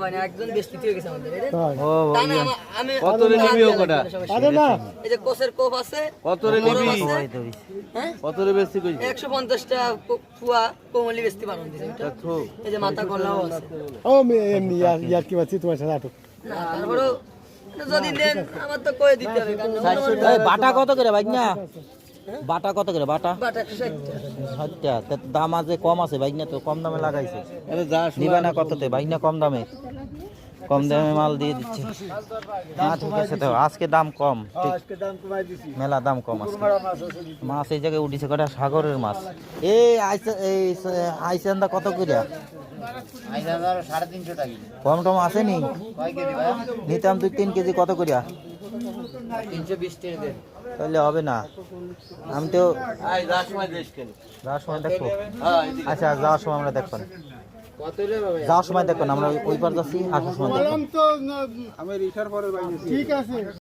ভাই না, একজন বেশি হয়ে গেছে আমাদের ও তা না আমি কত রে নিবি ওটা? আরে না এই যে কোসের কোপ আছে কত রে নিবি? হ্যাঁ কত রে বেশি কইছিস? 150 টা ফুয়া কোমলি বেশি পারন দিছে এটা দেখো এই যে মাথা গলাও আছে ও এমনি ইয়ার কি বাচ্চি তোমার সাথে আটক না তারপরে যদি নেন আমার তো কয়ে দিতে হবে কারণ এই বাটা কত করে ভাই না বাটা কত করে বাটা বাট 160 আচ্ছা তো দাম আছে কম আছে ভাই না তো কম দামে লাগাইছে আরে যা নিবে না কততে ভাই না কম দামে মাল দিয়ে দিচ্ছে না ঠিক আছে তো আজকে দাম কম ঠিক মেলা দাম কম আছে মাছ এই জায়গায় উঠিছে কটা সাগরের মাছ এই আইসেন্দা কত করে কম টম আসেনি নিতাম 2-3 কেজি কত করিয়া 320 টাকা দেন তাহলে হবে না আমি তো আই যাস সময় দেশ কেন? যাওয়ার সময় দেখবো হ্যাঁ এদিকে আচ্ছা যাওয়ার সময় আমরা দেখবো না কত রে বাবা যাওয়ার সময় দেখবো না আমরা ওই পার যাচ্ছি আসার সময় দেখবো তো আমার রিটার পরে ঠিক আছে